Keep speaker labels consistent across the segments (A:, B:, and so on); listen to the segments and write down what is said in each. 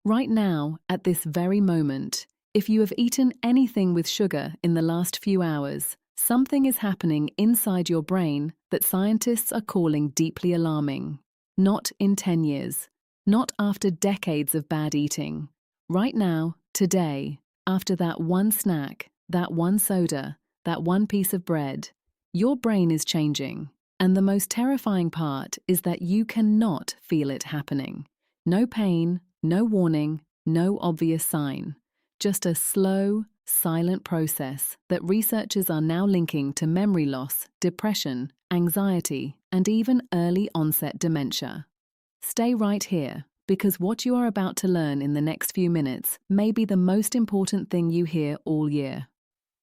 A: Right now, at this very moment, if you have eaten anything with sugar in the last few hours, something is happening inside your brain that scientists are calling deeply alarming. Not in 10 years. Not after decades of bad eating. Right now, today, after that one snack, that one soda, that one piece of bread, your brain is changing. And the most terrifying part is that you cannot feel it happening. No pain, no warning, no obvious sign. Just a slow, silent process that researchers are now linking to memory loss, depression, anxiety, and even early onset dementia. Stay right here, because what you are about to learn in the next few minutes may be the most important thing you hear all year.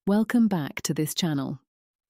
A: Welcome back to this channel.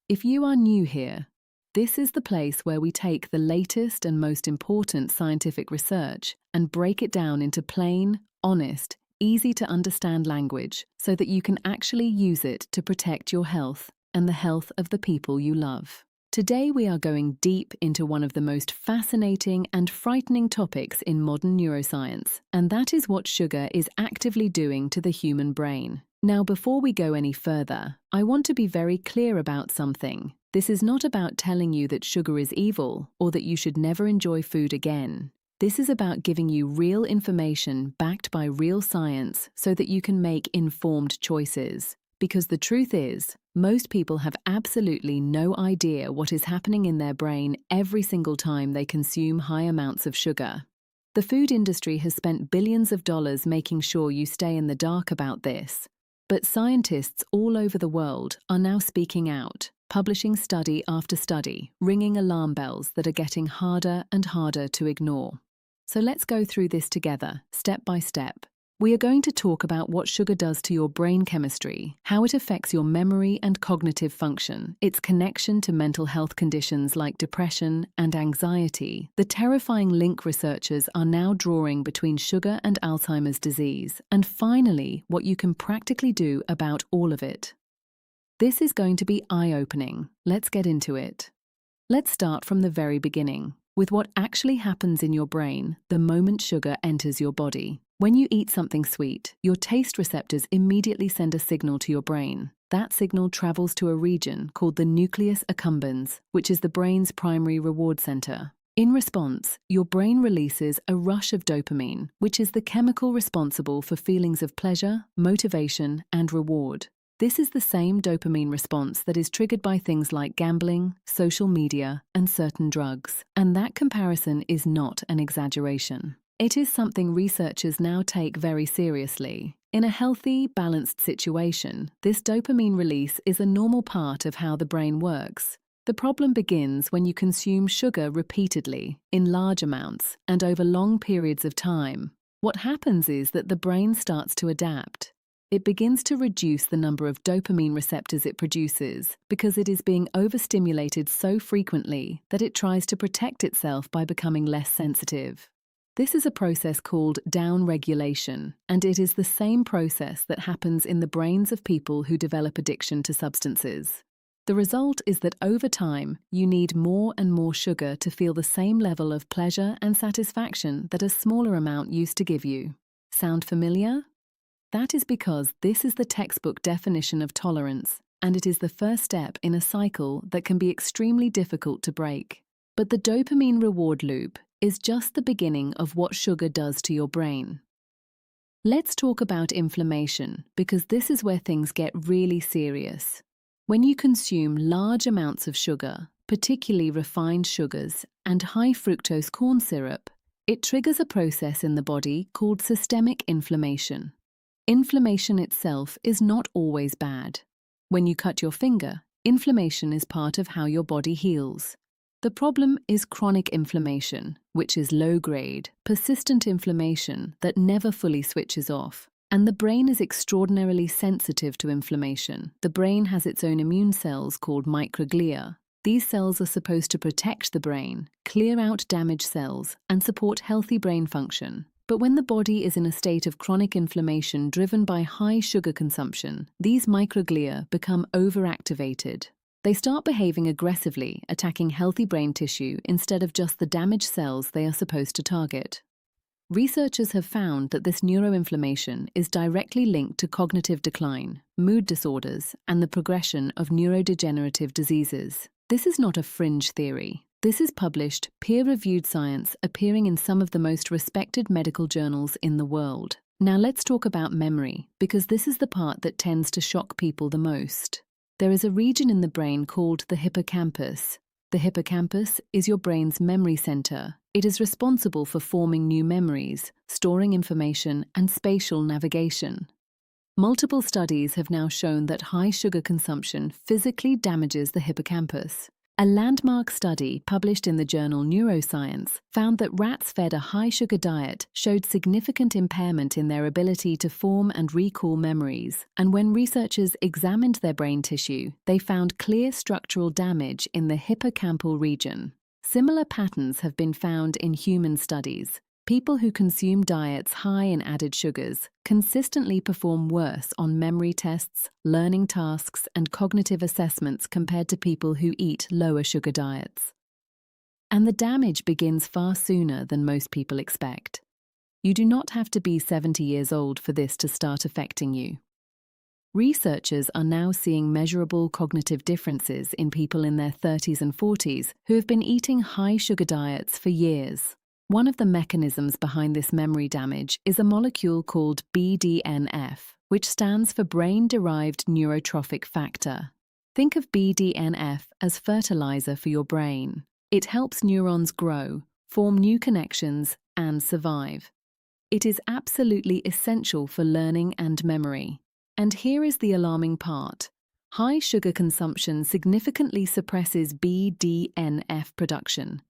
A: If you are new here, this is the place where we take the latest and most important scientific research and break it down into plain, honest, easy-to-understand language so that you can actually use it to protect your health and the health of the people you love. Today we are going deep into one of the most fascinating and frightening topics in modern neuroscience, and that is what sugar is actively doing to the human brain. Now, before we go any further, I want to be very clear about something. This is not about telling you that sugar is evil or that you should never enjoy food again. This is about giving you real information backed by real science so that you can make informed choices. Because the truth is, most people have absolutely no idea what is happening in their brain every single time they consume high amounts of sugar. The food industry has spent billions of dollars making sure you stay in the dark about this. But scientists all over the world are now speaking out, publishing study after study, ringing alarm bells that are getting harder and harder to ignore. So let's go through this together, step by step. We are going to talk about what sugar does to your brain chemistry, how it affects your memory and cognitive function, its connection to mental health conditions like depression and anxiety, the terrifying link researchers are now drawing between sugar and Alzheimer's disease, and finally, what you can practically do about all of it. This is going to be eye-opening. Let's get into it. Let's start from the very beginning, with what actually happens in your brain the moment sugar enters your body. When you eat something sweet, your taste receptors immediately send a signal to your brain. That signal travels to a region called the nucleus accumbens, which is the brain's primary reward center. In response, your brain releases a rush of dopamine, which is the chemical responsible for feelings of pleasure, motivation, and reward. This is the same dopamine response that is triggered by things like gambling, social media, and certain drugs. And that comparison is not an exaggeration. It is something researchers now take very seriously. In a healthy, balanced situation, this dopamine release is a normal part of how the brain works. The problem begins when you consume sugar repeatedly, in large amounts, and over long periods of time. What happens is that the brain starts to adapt. It begins to reduce the number of dopamine receptors it produces because it is being overstimulated so frequently that it tries to protect itself by becoming less sensitive. This is a process called downregulation, and it is the same process that happens in the brains of people who develop addiction to substances. The result is that over time, you need more and more sugar to feel the same level of pleasure and satisfaction that a smaller amount used to give you. Sound familiar? That is because this is the textbook definition of tolerance, and it is the first step in a cycle that can be extremely difficult to break. But the dopamine reward loop is just the beginning of what sugar does to your brain. Let's talk about inflammation, because this is where things get really serious. When you consume large amounts of sugar, particularly refined sugars and high fructose corn syrup, it triggers a process in the body called systemic inflammation. Inflammation itself is not always bad. When you cut your finger, inflammation is part of how your body heals. The problem is chronic inflammation, which is low-grade, persistent inflammation that never fully switches off. And the brain is extraordinarily sensitive to inflammation. The brain has its own immune cells called microglia. These cells are supposed to protect the brain, clear out damaged cells, and support healthy brain function. But when the body is in a state of chronic inflammation driven by high sugar consumption, these microglia become overactivated. They start behaving aggressively, attacking healthy brain tissue instead of just the damaged cells they are supposed to target. Researchers have found that this neuroinflammation is directly linked to cognitive decline, mood disorders, and the progression of neurodegenerative diseases. This is not a fringe theory. This is published, peer-reviewed science appearing in some of the most respected medical journals in the world. Now let's talk about memory, because this is the part that tends to shock people the most. There is a region in the brain called the hippocampus. The hippocampus is your brain's memory center. It is responsible for forming new memories, storing information, and spatial navigation. Multiple studies have now shown that high sugar consumption physically damages the hippocampus. A landmark study published in the journal Neuroscience found that rats fed a high-sugar diet showed significant impairment in their ability to form and recall memories, and when researchers examined their brain tissue, they found clear structural damage in the hippocampal region. Similar patterns have been found in human studies. People who consume diets high in added sugars consistently perform worse on memory tests, learning tasks, and cognitive assessments compared to people who eat lower sugar diets. And the damage begins far sooner than most people expect. You do not have to be 70 years old for this to start affecting you. Researchers are now seeing measurable cognitive differences in people in their 30s and 40s who have been eating high-sugar diets for years. One of the mechanisms behind this memory damage is a molecule called BDNF, which stands for brain-derived neurotrophic factor. Think of BDNF as fertilizer for your brain. It helps neurons grow, form new connections, and survive. It is absolutely essential for learning and memory. And here is the alarming part. High sugar consumption significantly suppresses BDNF production.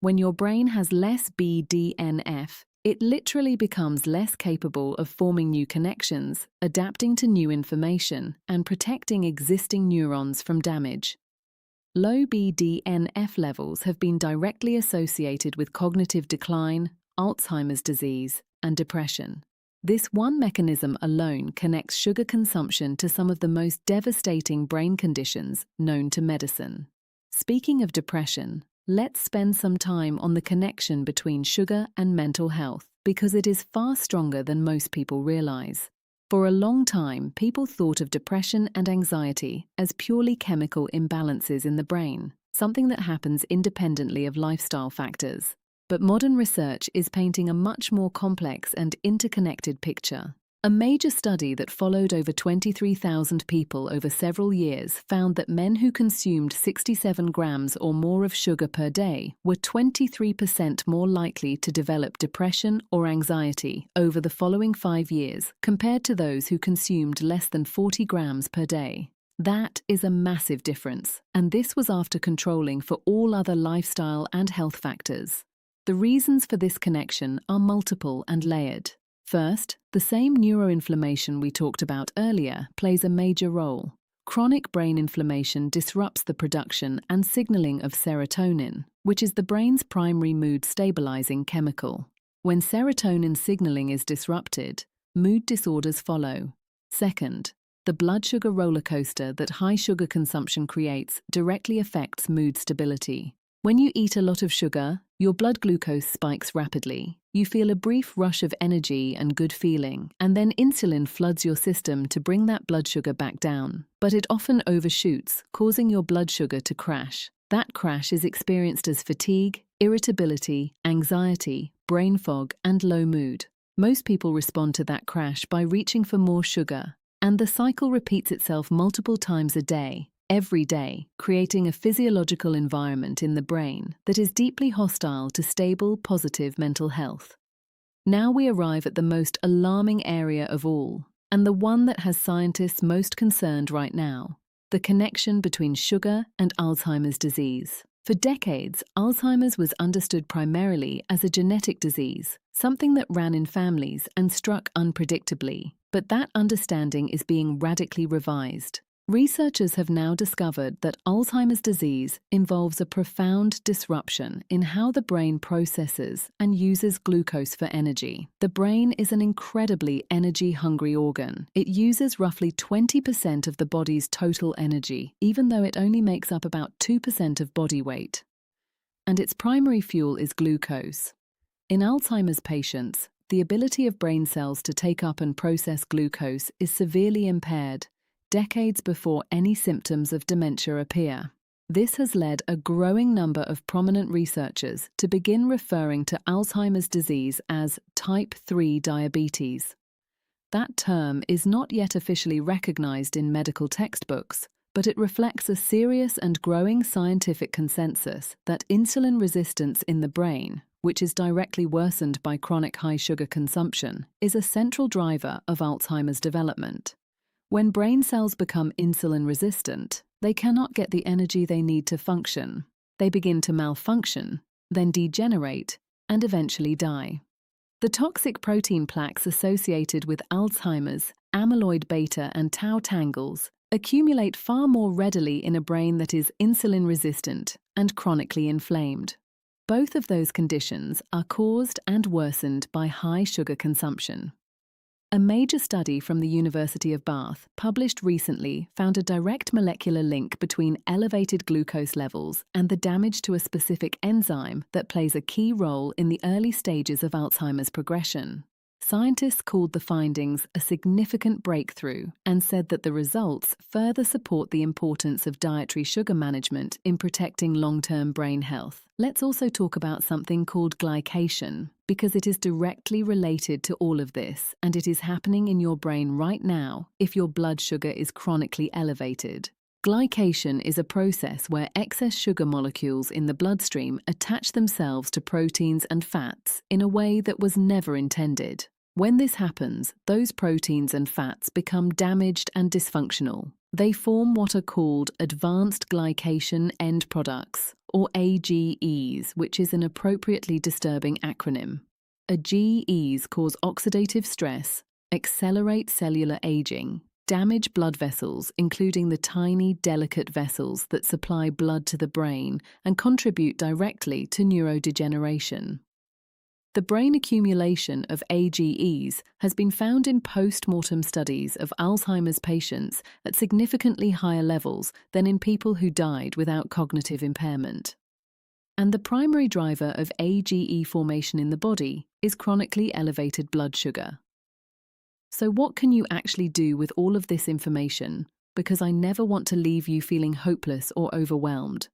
A: When your brain has less BDNF, it literally becomes less capable of forming new connections, adapting to new information, and protecting existing neurons from damage. Low BDNF levels have been directly associated with cognitive decline, Alzheimer's disease, and depression. This one mechanism alone connects sugar consumption to some of the most devastating brain conditions known to medicine. Speaking of depression, let's spend some time on the connection between sugar and mental health, because it is far stronger than most people realize. For a long time, people thought of depression and anxiety as purely chemical imbalances in the brain, something that happens independently of lifestyle factors. But modern research is painting a much more complex and interconnected picture. A major study that followed over 23,000 people over several years found that men who consumed 67 grams or more of sugar per day were 23% more likely to develop depression or anxiety over the following 5 years compared to those who consumed less than 40 grams per day. That is a massive difference, and this was after controlling for all other lifestyle and health factors. The reasons for this connection are multiple and layered. First, the same neuroinflammation we talked about earlier plays a major role. Chronic brain inflammation disrupts the production and signaling of serotonin, which is the brain's primary mood-stabilizing chemical. When serotonin signaling is disrupted, mood disorders follow. Second, the blood sugar roller coaster that high sugar consumption creates directly affects mood stability. When you eat a lot of sugar, your blood glucose spikes rapidly. You feel a brief rush of energy and good feeling, and then insulin floods your system to bring that blood sugar back down. But it often overshoots, causing your blood sugar to crash. That crash is experienced as fatigue, irritability, anxiety, brain fog, and low mood. Most people respond to that crash by reaching for more sugar, and the cycle repeats itself multiple times a day. Every day, creating a physiological environment in the brain that is deeply hostile to stable, positive mental health. Now we arrive at the most alarming area of all, and the one that has scientists most concerned right now: the connection between sugar and Alzheimer's disease. For decades, Alzheimer's was understood primarily as a genetic disease, something that ran in families and struck unpredictably. But that understanding is being radically revised. Researchers have now discovered that Alzheimer's disease involves a profound disruption in how the brain processes and uses glucose for energy. The brain is an incredibly energy-hungry organ. It uses roughly 20% of the body's total energy, even though it only makes up about 2% of body weight. And its primary fuel is glucose. In Alzheimer's patients, the ability of brain cells to take up and process glucose is severely impaired, decades before any symptoms of dementia appear. This has led a growing number of prominent researchers to begin referring to Alzheimer's disease as type 3 diabetes. That term is not yet officially recognized in medical textbooks, but it reflects a serious and growing scientific consensus that insulin resistance in the brain, which is directly worsened by chronic high sugar consumption, is a central driver of Alzheimer's development. When brain cells become insulin resistant, they cannot get the energy they need to function. They begin to malfunction, then degenerate, and eventually die. The toxic protein plaques associated with Alzheimer's, amyloid beta and tau tangles, accumulate far more readily in a brain that is insulin resistant and chronically inflamed. Both of those conditions are caused and worsened by high sugar consumption. A major study from the University of Bath, published recently, found a direct molecular link between elevated glucose levels and the damage to a specific enzyme that plays a key role in the early stages of Alzheimer's progression. Scientists called the findings a significant breakthrough and said that the results further support the importance of dietary sugar management in protecting long-term brain health. Let's also talk about something called glycation, because it is directly related to all of this, and it is happening in your brain right now if your blood sugar is chronically elevated. Glycation is a process where excess sugar molecules in the bloodstream attach themselves to proteins and fats in a way that was never intended. When this happens, those proteins and fats become damaged and dysfunctional. They form what are called advanced glycation end products, or AGEs, which is an appropriately disturbing acronym. AGEs cause oxidative stress, accelerate cellular aging, damage blood vessels, including the tiny, delicate vessels that supply blood to the brain, and contribute directly to neurodegeneration. The brain accumulation of AGEs has been found in post-mortem studies of Alzheimer's patients at significantly higher levels than in people who died without cognitive impairment. And the primary driver of AGE formation in the body is chronically elevated blood sugar. So what can you actually do with all of this information? Because I never want to leave you feeling hopeless or overwhelmed.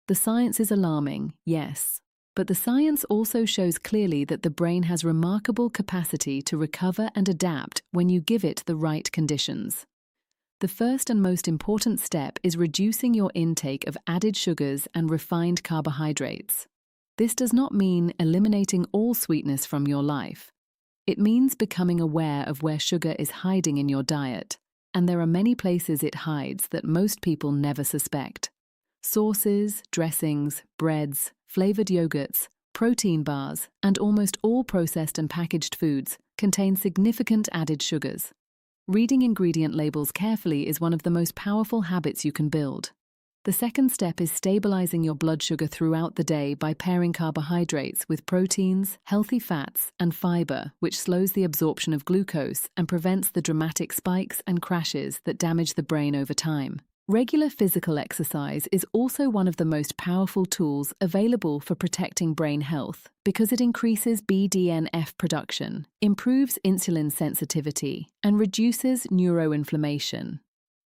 A: The science is alarming, yes. But the science also shows clearly that the brain has remarkable capacity to recover and adapt when you give it the right conditions. The first and most important step is reducing your intake of added sugars and refined carbohydrates. This does not mean eliminating all sweetness from your life. It means becoming aware of where sugar is hiding in your diet, and there are many places it hides that most people never suspect. Sauces, dressings, breads, flavored yogurts, protein bars, and almost all processed and packaged foods contain significant added sugars. Reading ingredient labels carefully is one of the most powerful habits you can build. The second step is stabilizing your blood sugar throughout the day by pairing carbohydrates with proteins, healthy fats, and fiber, which slows the absorption of glucose and prevents the dramatic spikes and crashes that damage the brain over time. Regular physical exercise is also one of the most powerful tools available for protecting brain health because it increases BDNF production, improves insulin sensitivity, and reduces neuroinflammation.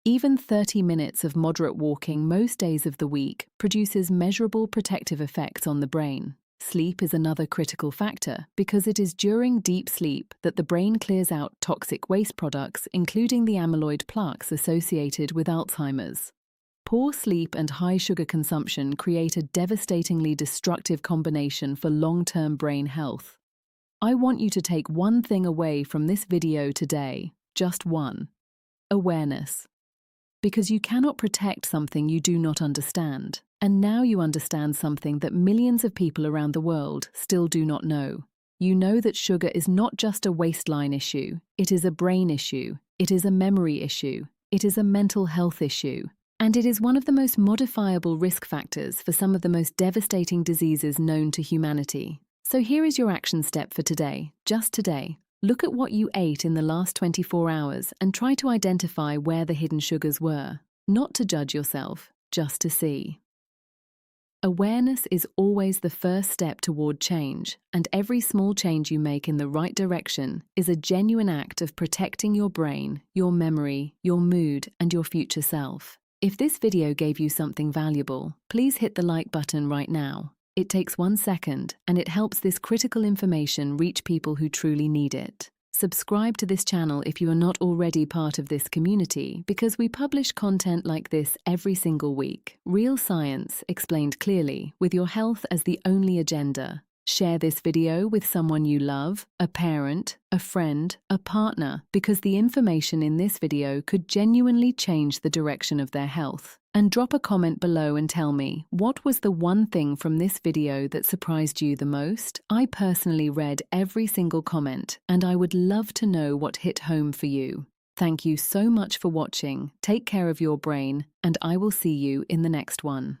A: Even 30 minutes of moderate walking most days of the week produces measurable protective effects on the brain. Sleep is another critical factor because it is during deep sleep that the brain clears out toxic waste products, including the amyloid plaques associated with Alzheimer's. Poor sleep and high sugar consumption create a devastatingly destructive combination for long-term brain health. I want you to take one thing away from this video today, just one: awareness. Because you cannot protect something you do not understand. And now you understand something that millions of people around the world still do not know. You know that sugar is not just a waistline issue. It is a brain issue. It is a memory issue. It is a mental health issue. And it is one of the most modifiable risk factors for some of the most devastating diseases known to humanity. So here is your action step for today, just today. Look at what you ate in the last 24 hours and try to identify where the hidden sugars were. Not to judge yourself, just to see. Awareness is always the first step toward change, and every small change you make in the right direction is a genuine act of protecting your brain, your memory, your mood, and your future self. If this video gave you something valuable, please hit the like button right now. It takes 1 second, and it helps this critical information reach people who truly need it. Subscribe to this channel if you are not already part of this community, because we publish content like this every single week. Real science explained clearly, with your health as the only agenda. Share this video with someone you love, a parent, a friend, a partner, because the information in this video could genuinely change the direction of their health. And drop a comment below and tell me, what was the one thing from this video that surprised you the most? I personally read every single comment, and I would love to know what hit home for you. Thank you so much for watching. Take care of your brain, and I will see you in the next one.